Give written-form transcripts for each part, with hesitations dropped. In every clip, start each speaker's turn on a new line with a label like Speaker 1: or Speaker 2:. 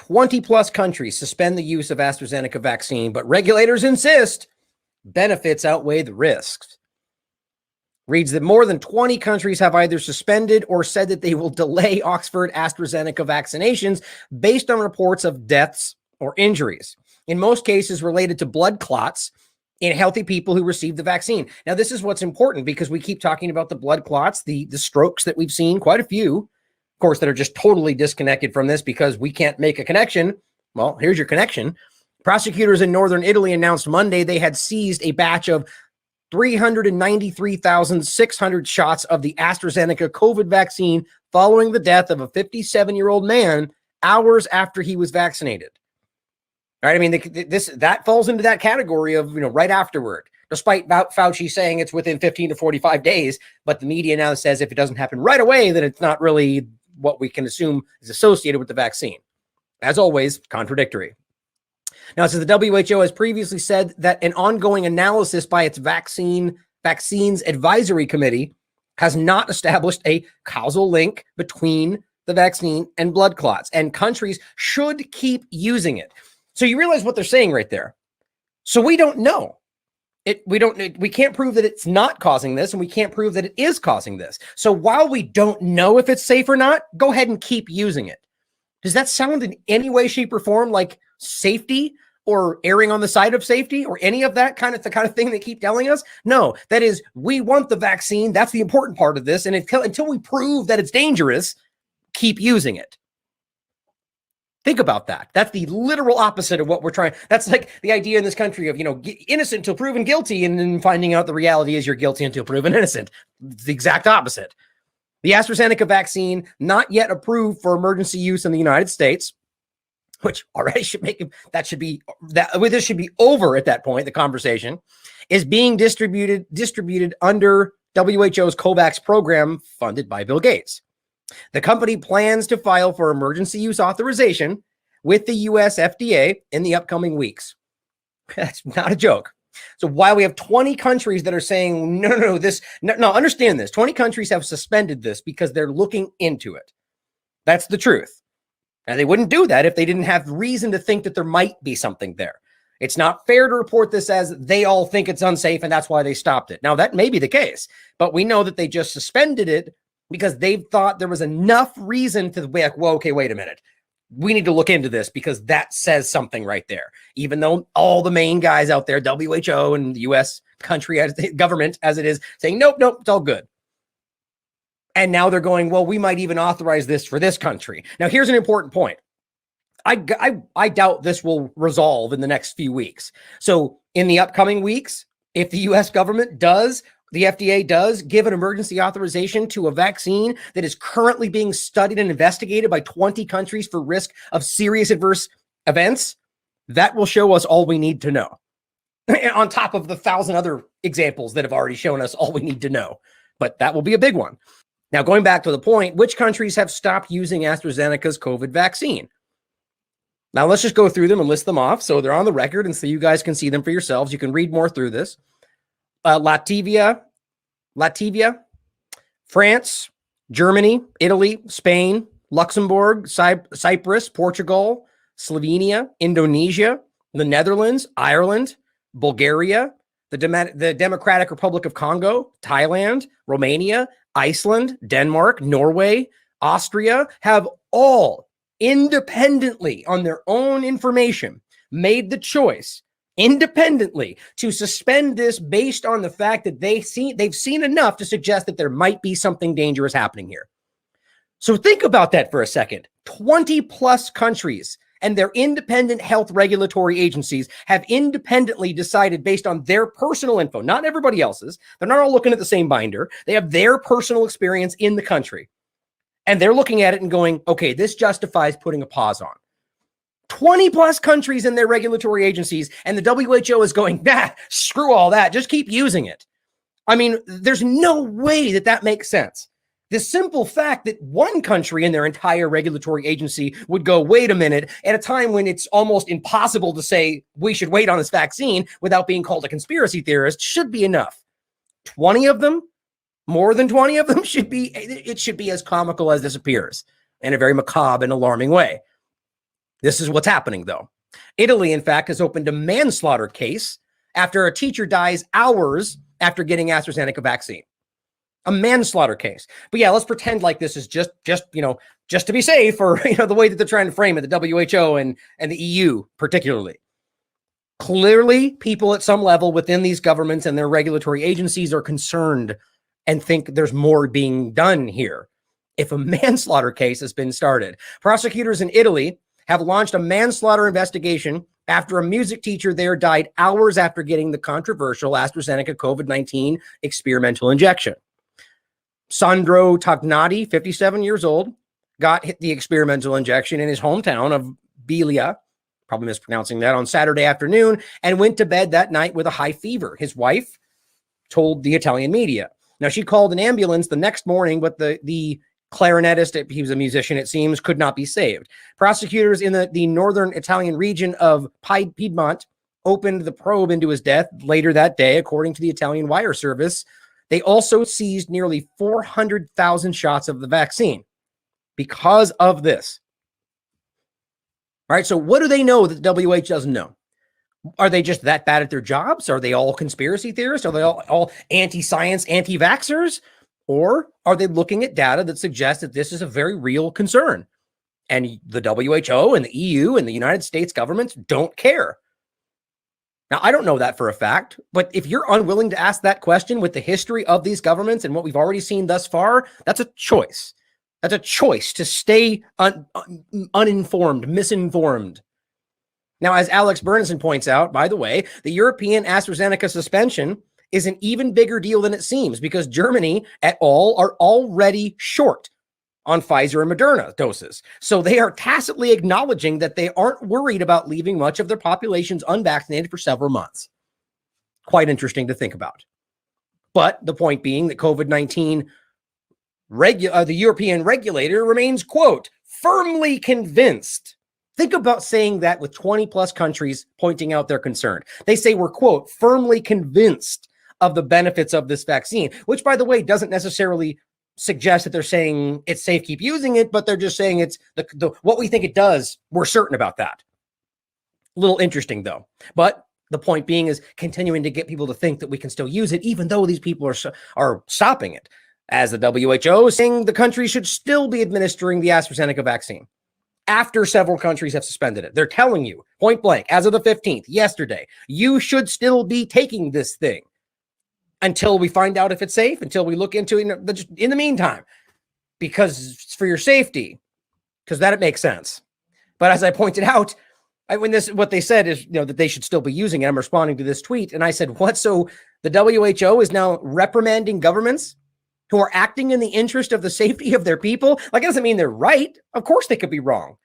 Speaker 1: 20 plus countries suspend the use of AstraZeneca vaccine, but regulators insist benefits outweigh the risks. Reads that more than 20 countries have either suspended or said that they will delay Oxford AstraZeneca vaccinations based on reports of deaths or injuries, in most cases related to blood clots in healthy people who received the vaccine. Now, this is what's important because we keep talking about the blood clots, the strokes that we've seen, quite a few, of course, that are just totally disconnected from this because we can't make a connection. Well, here's your connection. Prosecutors in northern Italy announced Monday they had seized a batch of 393,600 shots of the AstraZeneca COVID vaccine following the death of a 57-year-old man hours after he was vaccinated. Right? I mean, that falls into that category of, right afterward, despite Fauci saying it's within 15 to 45 days. But the media now says if it doesn't happen right away, then it's not really what we can assume is associated with the vaccine. As always, contradictory. Now, it says the WHO has previously said that an ongoing analysis by its Vaccines Advisory Committee has not established a causal link between the vaccine and blood clots, and countries should keep using it. So you realize what they're saying right there. So we don't know. We can't prove that it's not causing this, and we can't prove that it is causing this. So while we don't know if it's safe or not, go ahead and keep using it. Does that sound in any way, shape, or form like safety or erring on the side of safety or any of that kind of thing they keep telling us? No, that is, we want the vaccine. That's the important part of this. And until we prove that it's dangerous, keep using it. Think about that. That's the literal opposite of what we're trying. That's like the idea in this country of, innocent until proven guilty, and then finding out the reality is you're guilty until proven innocent. It's the exact opposite. The AstraZeneca vaccine, not yet approved for emergency use in the United States, which already should make this should be over at that point. The conversation is being distributed under WHO's COVAX program funded by Bill Gates. The company plans to file for emergency use authorization with the US FDA in the upcoming weeks. That's not a joke. So while we have 20 countries that are saying, no, understand this. 20 countries have suspended this because they're looking into it. That's the truth. And they wouldn't do that if they didn't have reason to think that there might be something there. It's not fair to report this as they all think it's unsafe and that's why they stopped it. Now, that may be the case, but we know that they just suspended it because they thought there was enough reason to be like, whoa, okay, wait a minute. We need to look into this because that says something right there. Even though all the main guys out there, WHO and the US country as government as it is, saying, nope, it's all good. And now they're going, well, we might even authorize this for this country. Now, here's an important point. I doubt this will resolve in the next few weeks. So in the upcoming weeks, if the US government the FDA does give an emergency authorization to a vaccine that is currently being studied and investigated by 20 countries for risk of serious adverse events, that will show us all we need to know. On top of the 1,000 other examples that have already shown us all we need to know. But that will be a big one. Now, going back to the point, which countries have stopped using AstraZeneca's COVID vaccine? Now, let's just go through them and list them off so they're on the record and so you guys can see them for yourselves. You can read more through this. Latvia, France, Germany, Italy, Spain, Luxembourg, Cyprus, Portugal, Slovenia, Indonesia, the Netherlands, Ireland, Bulgaria, the Democratic Republic of Congo, Thailand, Romania, Iceland, Denmark, Norway, Austria have all independently on their own information made the choice independently to suspend this based on the fact that they've seen enough to suggest that there might be something dangerous happening here. So think about that for a second. 20 plus countries and their independent health regulatory agencies have independently decided based on their personal info, not everybody else's. They're not all looking at the same binder. They have their personal experience in the country. And they're looking at it and going, okay, this justifies putting a pause on. 20 plus countries and their regulatory agencies, and the WHO is going, screw all that. Just keep using it. I mean, there's no way that makes sense. The simple fact that one country and their entire regulatory agency would go, wait a minute, at a time when it's almost impossible to say we should wait on this vaccine without being called a conspiracy theorist should be enough. 20 of them, more than 20 of them should be as comical as this appears in a very macabre and alarming way. This is what's happening, though. Italy, in fact, has opened a manslaughter case after a teacher dies hours after getting AstraZeneca vaccine. A manslaughter case. But yeah, let's pretend like this is just to be safe, or the way that they're trying to frame it, the WHO and the EU particularly. Clearly, people at some level within these governments and their regulatory agencies are concerned and think there's more being done here. If a manslaughter case has been started, prosecutors in Italy have launched a manslaughter investigation after a music teacher there died hours after getting the controversial AstraZeneca COVID-19 experimental injection. Sandro Tognati, 57 years old, got the experimental injection in his hometown of Belia, probably mispronouncing that, on Saturday afternoon, and went to bed that night with a high fever. His wife told the Italian media. Now, she called an ambulance the next morning, but the clarinetist, he was a musician, it seems, could not be saved. Prosecutors in the northern Italian region of Piedmont opened the probe into his death later that day, according to the Italian wire service. They also seized nearly 400,000 shots of the vaccine because of this. All right, so what do they know that the WHO doesn't know? Are they just that bad at their jobs? Are they all conspiracy theorists? Are they all anti-science, anti-vaxxers? Or are they looking at data that suggests that this is a very real concern? And the WHO and the EU and the United States governments don't care. Now, I don't know that for a fact, but if you're unwilling to ask that question with the history of these governments and what we've already seen thus far, that's a choice. That's a choice to stay uninformed, misinformed. Now, as Alex Bernison points out, by the way, the European AstraZeneca suspension is an even bigger deal than it seems, because Germany et al. Are already short on Pfizer and Moderna doses. So they are tacitly acknowledging that they aren't worried about leaving much of their populations unvaccinated for several months. Quite interesting to think about. But the point being that COVID-19, the European regulator remains, quote, firmly convinced. Think about saying that with 20 plus countries pointing out their concern. They say we're, quote, firmly convinced of the benefits of this vaccine, which, by the way, doesn't necessarily suggest that they're saying it's safe, keep using it, but they're just saying it's what we think it does. We're certain about that. A little interesting, though. But the point being is continuing to get people to think that we can still use it, even though these people are stopping it. As the WHO is saying, the country should still be administering the AstraZeneca vaccine after several countries have suspended it. They're telling you point blank, as of the 15th, yesterday, you should still be taking this thing until we find out if it's safe, until we look into it in the meantime, because it's for your safety, because that it makes sense. But as I pointed out, what they said is, that they should still be using it. I'm responding to this tweet, and I said, what? So the WHO is now reprimanding governments who are acting in the interest of the safety of their people? Like, it doesn't mean they're right. Of course they could be wrong.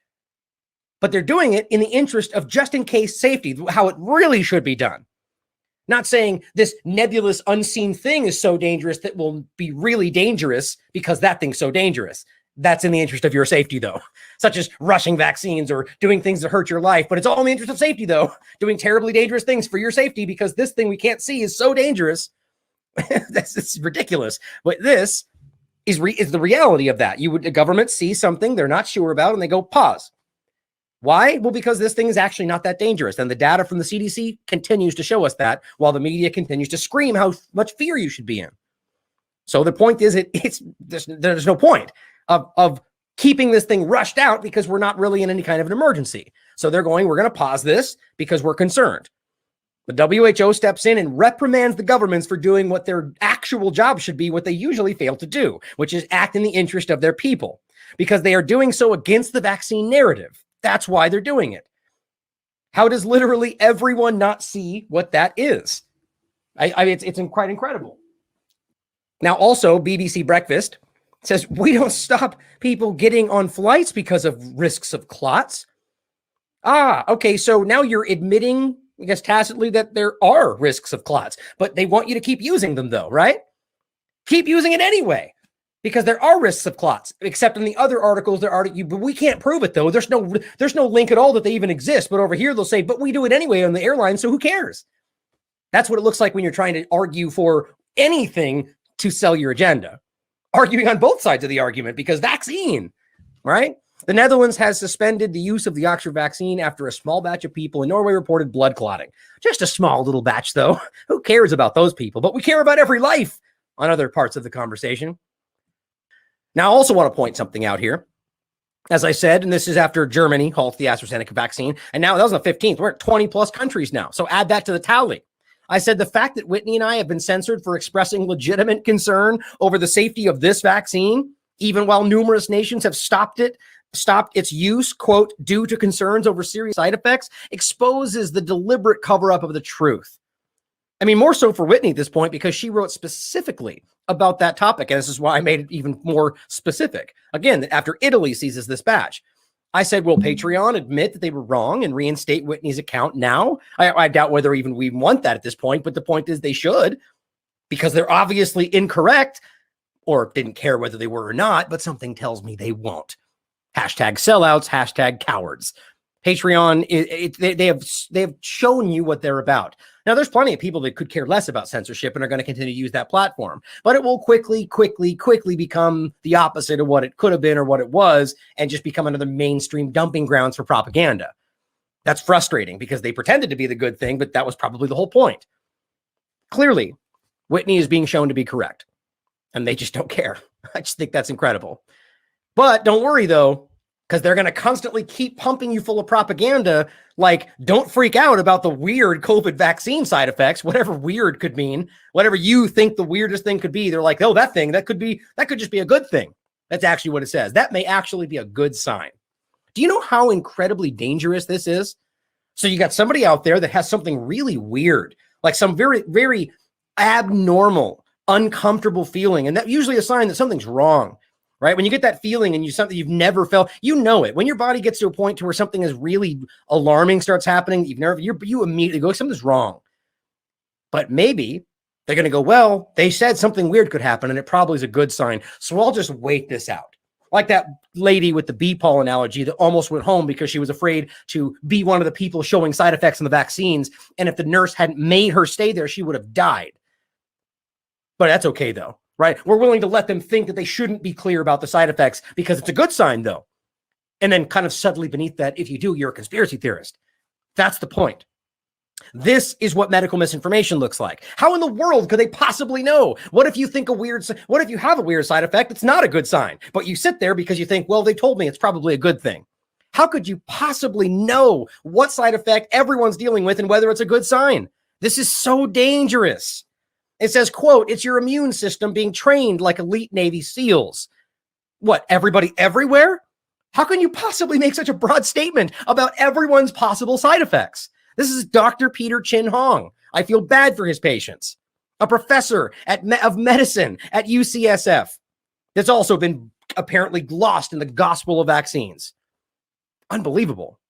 Speaker 1: But they're doing it in the interest of just in case safety, how it really should be done. Not saying this nebulous unseen thing is so dangerous that will be really dangerous because that thing's so dangerous. That's in the interest of your safety, though, such as rushing vaccines or doing things that hurt your life. But it's all in the interest of safety, though, doing terribly dangerous things for your safety because this thing we can't see is so dangerous. It's ridiculous. But this is the reality of that. The government sees something they're not sure about and they go pause. Why? Well, because this thing is actually not that dangerous. And the data from the CDC continues to show us that, while the media continues to scream how much fear you should be in. So the point is, there's no point of keeping this thing rushed out because we're not really in any kind of an emergency. So we're going to pause this because we're concerned. The WHO steps in and reprimands the governments for doing what their actual job should be, what they usually fail to do, which is act in the interest of their people, because they are doing so against the vaccine narrative. That's why they're doing it. How does literally everyone not see what that is? It's quite incredible. Now, also, BBC Breakfast says, we don't stop people getting on flights because of risks of clots. Okay, so now you're admitting, I guess tacitly, that there are risks of clots, but they want you to keep using them, though, right? Keep using it anyway, because there are risks of clots, except in the other articles, but we can't prove it, though. There's no link at all that they even exist. But over here, they'll say, but we do it anyway on the airline, so who cares? That's what it looks like when you're trying to argue for anything to sell your agenda. Arguing on both sides of the argument, because vaccine, right? The Netherlands has suspended the use of the Oxford vaccine after a small batch of people in Norway reported blood clotting. Just a small little batch, though. Who cares about those people? But we care about every life on other parts of the conversation. Now, I also want to point something out here. As I said, and this is after Germany halted the AstraZeneca vaccine, and now that was on the 15th. We're at 20 plus countries now. So add that to the tally. I said the fact that Whitney and I have been censored for expressing legitimate concern over the safety of this vaccine, even while numerous nations have stopped its use, quote, due to concerns over serious side effects, exposes the deliberate cover-up of the truth. I mean, more so for Whitney at this point, because she wrote specifically about that topic. And this is why I made it even more specific. Again, after Italy seizes this batch, I said, will Patreon admit that they were wrong and reinstate Whitney's account now? I doubt whether even we want that at this point, but the point is they should, because they're obviously incorrect, or didn't care whether they were or not, but something tells me they won't. Hashtag sellouts, hashtag cowards. Patreon, they have shown you what they're about. Now, there's plenty of people that could care less about censorship and are going to continue to use that platform, but it will quickly become the opposite of what it could have been or what it was, and just become another mainstream dumping grounds for propaganda. That's frustrating because they pretended to be the good thing, but that was probably the whole point. Clearly, Whitney is being shown to be correct, and they just don't care. I just think that's incredible. But don't worry, though, because they're going to constantly keep pumping you full of propaganda, like, don't freak out about the weird COVID vaccine side effects, whatever weird could mean, whatever you think the weirdest thing could be. They're like, oh, that could just be a good thing. That's actually what it says. That may actually be a good sign. Do you know how incredibly dangerous this is? So you got somebody out there that has something really weird, like some very, very abnormal, uncomfortable feeling. And that's usually a sign that something's wrong. Right? When you get that feeling and something you've never felt, you know it. When your body gets to a point to where something is really alarming starts happening, you immediately go, something's wrong. But maybe they're going to go, well, they said something weird could happen and it probably is a good sign. So I'll just wait this out. Like that lady with the bee pollen allergy that almost went home because she was afraid to be one of the people showing side effects in the vaccines. And if the nurse hadn't made her stay there, she would have died. But that's okay, though. Right? We're willing to let them think that they shouldn't be clear about the side effects because it's a good sign, though. And then kind of subtly beneath that, if you do, you're a conspiracy theorist. That's the point. This is what medical misinformation looks like. How in the world could they possibly know? What if you have a weird side effect? It's not a good sign, but you sit there because you think, well, they told me it's probably a good thing. How could you possibly know what side effect everyone's dealing with and whether it's a good sign? This is so dangerous. It says, quote, it's your immune system being trained like elite Navy SEALs. What, everybody everywhere? How can you possibly make such a broad statement about everyone's possible side effects? This is Dr. Peter Chin Hong. I feel bad for his patients. A professor of medicine at UCSF that's also been apparently lost in the gospel of vaccines. Unbelievable.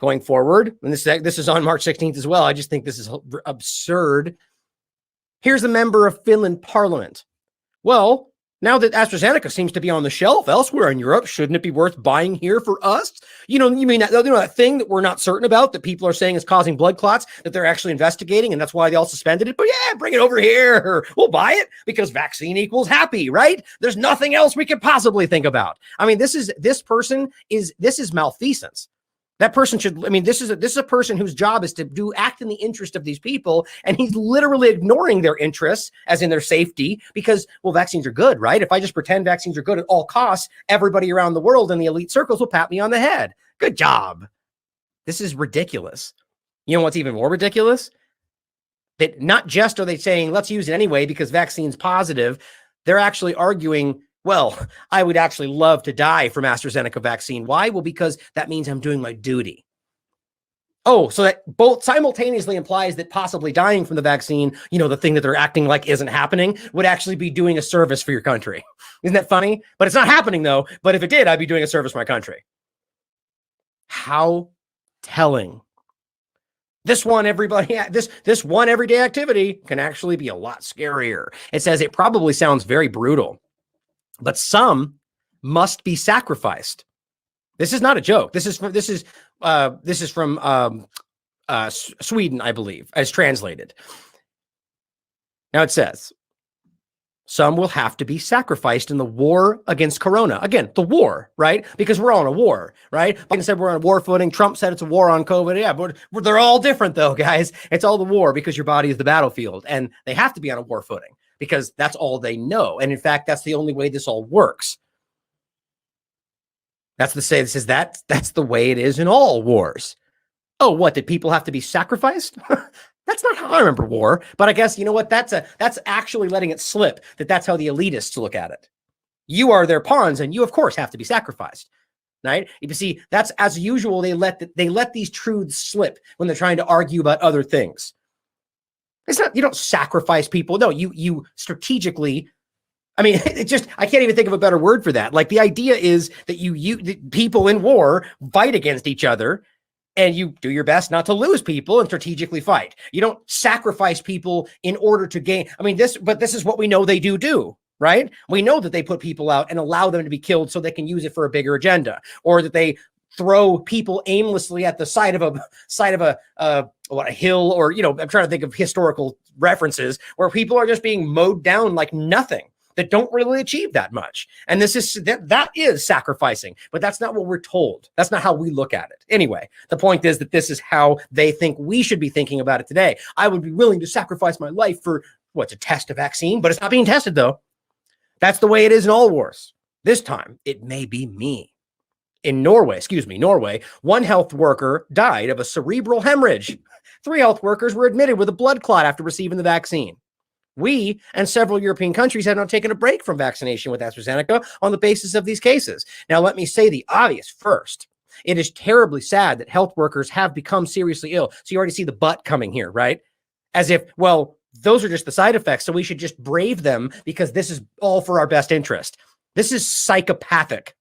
Speaker 1: Going forward, and this is on March 16th as well. I just think this is absurd. Here's a member of Finland Parliament. Well, now that AstraZeneca seems to be on the shelf elsewhere in Europe, shouldn't it be worth buying here for us? You mean that thing that we're not certain about that people are saying is causing blood clots that they're actually investigating, and that's why they all suspended it? But yeah, bring it over here. We'll buy it because vaccine equals happy, right? There's nothing else we could possibly think about. I mean, this is malfeasance. That person this is a person whose job is to act in the interest of these people, and he's literally ignoring their interests, as in their safety, because, well, vaccines are good, right? If I just pretend vaccines are good at all costs, everybody around the world in the elite circles will pat me on the head. Good job. This is ridiculous. You know what's even more ridiculous? That not just are they saying, let's use it anyway because vaccine's positive, they're actually arguing, well, I would actually love to die from AstraZeneca vaccine. Why? Well, because that means I'm doing my duty. Oh, so that both simultaneously implies that possibly dying from the vaccine, the thing that they're acting like isn't happening, would actually be doing a service for your country. Isn't that funny? But it's not happening, though. But if it did, I'd be doing a service for my country. How telling. This one everyday activity can actually be a lot scarier. It says it probably sounds very brutal, but some must be sacrificed. This is not a joke. This is from Sweden, I believe, as translated. Now it says, some will have to be sacrificed in the war against Corona. Again, the war, right? Because we're all in a war, right? Biden said we're on a war footing. Trump said it's a war on COVID. Yeah, but they're all different though, guys. It's all the war because your body is the battlefield, and they have to be on a war footing because that's all they know. And in fact, that's the only way this all works. That's the way it is in all wars. Oh, what, did people have to be sacrificed? That's not how I remember war, but I guess, you know what? That's actually letting it slip that that's how the elitists look at it. You are their pawns, and you, of course, have to be sacrificed, right? You see, that's as usual. They let these truths slip when they're trying to argue about other things. It's not, you don't sacrifice people. No, you strategically. I mean, I can't even think of a better word for that. Like, the idea is that people in war fight against each other, and you do your best not to lose people and strategically fight. You don't sacrifice people in order to gain. I mean, this is what we know they do, right? We know that they put people out and allow them to be killed so they can use it for a bigger agenda, or that they throw people aimlessly at the side of a hill, or, you know, I'm trying to think of historical references where people are just being mowed down like nothing, that don't really achieve that much. And that is sacrificing, but that's not what we're told. That's not how we look at it. Anyway, the point is that this is how they think we should be thinking about it today. I would be willing to sacrifice my life for to test a vaccine, but it's not being tested though. That's the way it is in all wars. This time, it may be me. In Norway, one health worker died of a cerebral hemorrhage. 3 health workers were admitted with a blood clot after receiving the vaccine. We and several European countries have now taken a break from vaccination with AstraZeneca on the basis of these cases. Now, let me say the obvious first. It is terribly sad that health workers have become seriously ill. So you already see the but coming here, right? As if, well, those are just the side effects, so we should just brave them because this is all for our best interest. This is psychopathic.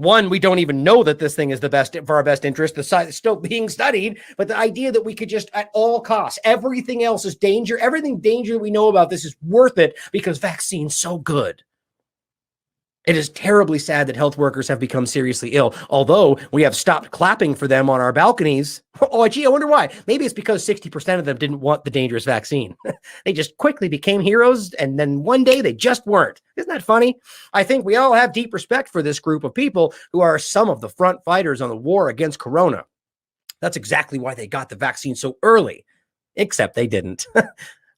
Speaker 1: One, we don't even know that this thing is the best for our best interest. The side is still being studied, but the idea that we could just at all costs, everything else is danger. Everything danger we know about this is worth it because vaccine's so good. It is terribly sad that health workers have become seriously ill, although we have stopped clapping for them on our balconies. Oh, gee, I wonder why. Maybe it's because 60% of them didn't want the dangerous vaccine. They just quickly became heroes, and then one day they just weren't. Isn't that funny? I think we all have deep respect for this group of people who are some of the front fighters on the war against Corona. That's exactly why they got the vaccine so early, except they didn't.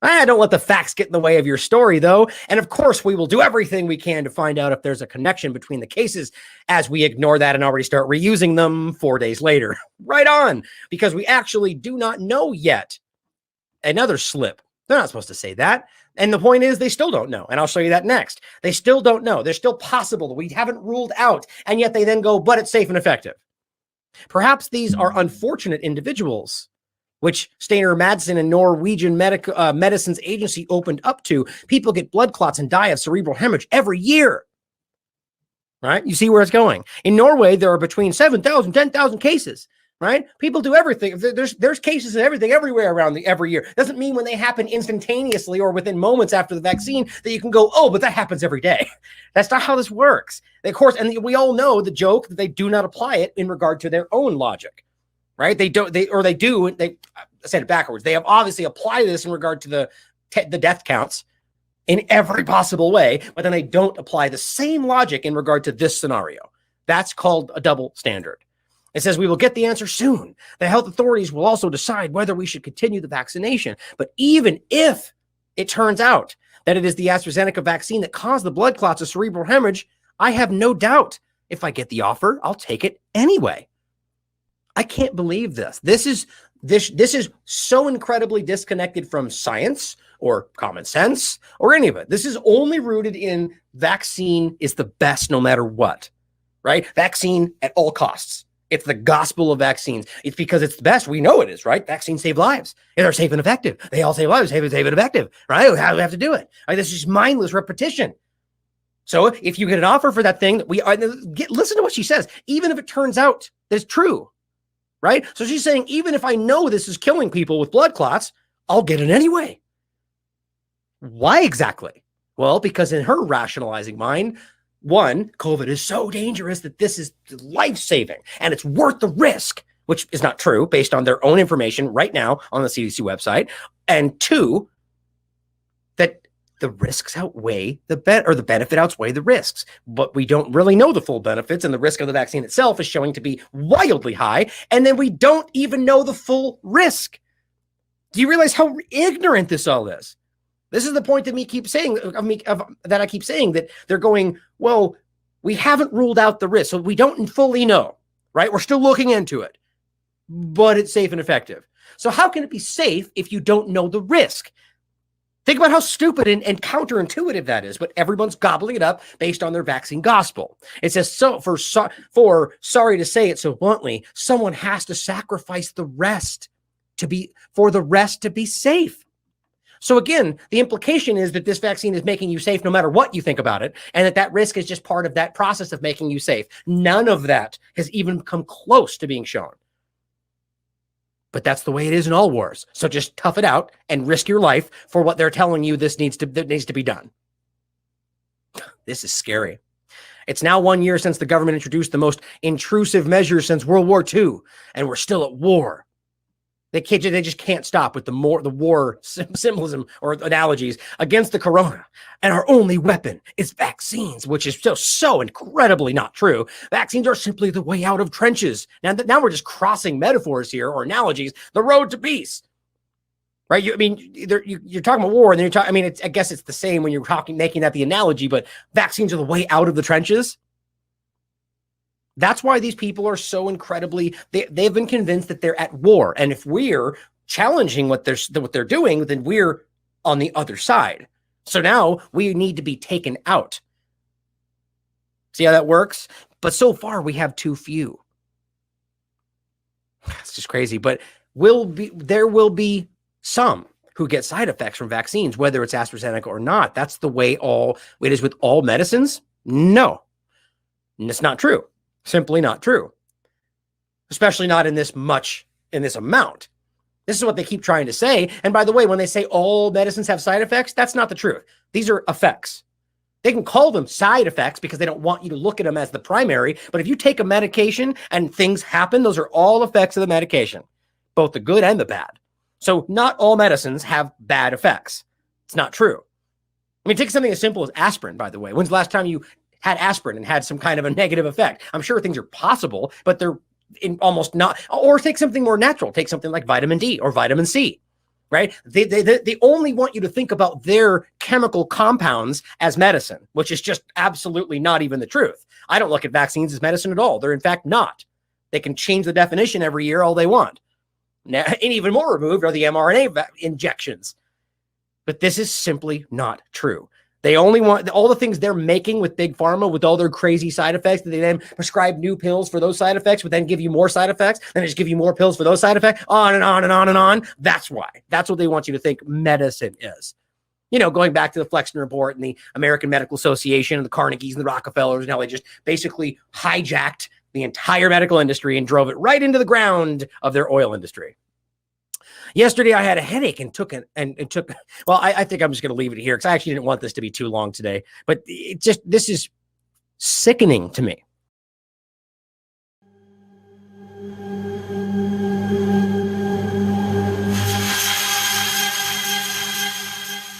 Speaker 1: Don't let the facts get in the way of your story, though. And of course, we will do everything we can to find out if there's a connection between the cases as we ignore that and already start reusing them 4 days later. Right on, because we actually do not know yet. Another slip. They're not supposed to say that. And the point is, they still don't know. And I'll show you that next. They still don't know. They're still possible that we haven't ruled out. And yet they then go, but it's safe and effective. Perhaps these are unfortunate individuals, which Steinar Madsen and Norwegian Medicines Agency opened up to. People get blood clots and die of cerebral hemorrhage every year. Right? You see where it's going. In Norway, there are between 7,000, 10,000 cases. Right? People do everything. There's cases of everything everywhere around every year. Doesn't mean when they happen instantaneously or within moments after the vaccine that you can go, oh, but that happens every day. That's not how this works. Of course, and we all know the joke that they do not apply it in regard to their own logic. Right? I said it backwards. They have obviously applied this in regard to the death counts in every possible way, but then they don't apply the same logic in regard to this scenario. That's called a double standard. It says we will get the answer soon. The health authorities will also decide whether we should continue the vaccination. But even if it turns out that it is the AstraZeneca vaccine that caused the blood clots of cerebral hemorrhage, I have no doubt if I get the offer, I'll take it anyway. I can't believe this. This is so incredibly disconnected from science or common sense or any of it. This is only rooted in vaccine is the best no matter what, right? Vaccine at all costs. It's the gospel of vaccines. It's because it's the best. We know it is, right? Vaccines save lives. They're safe and effective. They all save lives, safe and effective, right? How do we have to do it? Right? This is mindless repetition. So if you get an offer for that thing, listen to what she says. Even if it turns out that it's true, right? So she's saying, even if I know this is killing people with blood clots, I'll get it anyway. Why exactly? Well, because in her rationalizing mind, one, COVID is so dangerous that this is life-saving and it's worth the risk, which is not true based on their own information right now on the CDC website. And two, that the risks outweigh the benefit outweigh the risks, but we don't really know the full benefits, and the risk of the vaccine itself is showing to be wildly high, and then we don't even know the full risk. Do you realize how ignorant this all is? This is the point that I keep saying that they're going, well, we haven't ruled out the risk, so we don't fully know, right? We're still looking into it, but it's safe and effective. So how can it be safe if you don't know the risk? Think about how stupid and counterintuitive that is, but everyone's gobbling it up based on their vaccine gospel. It says, sorry to say it so bluntly, someone has to sacrifice the rest for the rest to be safe. So again, the implication is that this vaccine is making you safe no matter what you think about it, and that risk is just part of that process of making you safe. None of that has even come close to being shown. But that's the way it is in all wars. So just tough it out and risk your life for what they're telling you that needs to be done. This is scary. It's now 1 year since the government introduced the most intrusive measures since World War II, and we're still at war. They just can't stop with the war symbolism or analogies against the corona. And our only weapon is vaccines, which is so incredibly not true. Vaccines are simply the way out of trenches. Now we're just crossing metaphors here or analogies. The road to peace, right? You're talking about war, and then you're talking. I guess it's the same when you're making that the analogy. But vaccines are the way out of the trenches. That's why these people are so incredibly, they've been convinced that they're at war. And if we're challenging what they're doing, then we're on the other side. So now we need to be taken out. See how that works? But so far we have too few. It's just crazy. But there will be some who get side effects from vaccines, whether it's AstraZeneca or not. That's the way it is with all medicines? No, it's not true. Simply not true, especially not in this amount. This is what they keep trying to say. And by the way, when they say all medicines have side effects, that's not the truth. These are effects. They can call them side effects because they don't want you to look at them as the primary. But if you take a medication and things happen, those are all effects of the medication, both the good and the bad. So not all medicines have bad effects. It's not true. Take something as simple as aspirin, by the way. When's the last time you had aspirin and had some kind of a negative effect? I'm sure things are possible, but they're almost not. Or take something more natural. Take something like vitamin D or vitamin C, right? They only want you to think about their chemical compounds as medicine, which is just absolutely not even the truth. I don't look at vaccines as medicine at all. They're in fact not. They can change the definition every year all they want. Now, and even more removed are the mRNA injections. But this is simply not true. They only want all the things they're making with Big Pharma, with all their crazy side effects, that they then prescribe new pills for those side effects, but then give you more side effects, then they just give you more pills for those side effects, on and on and on and on. That's why. That's what they want you to think medicine is. Going back to the Flexner Report and the American Medical Association and the Carnegies and the Rockefellers, and how they just basically hijacked the entire medical industry and drove it right into the ground of their oil industry. Yesterday, I had a headache and I think I'm just going to leave it here because I actually didn't want this to be too long today. But this is sickening to me.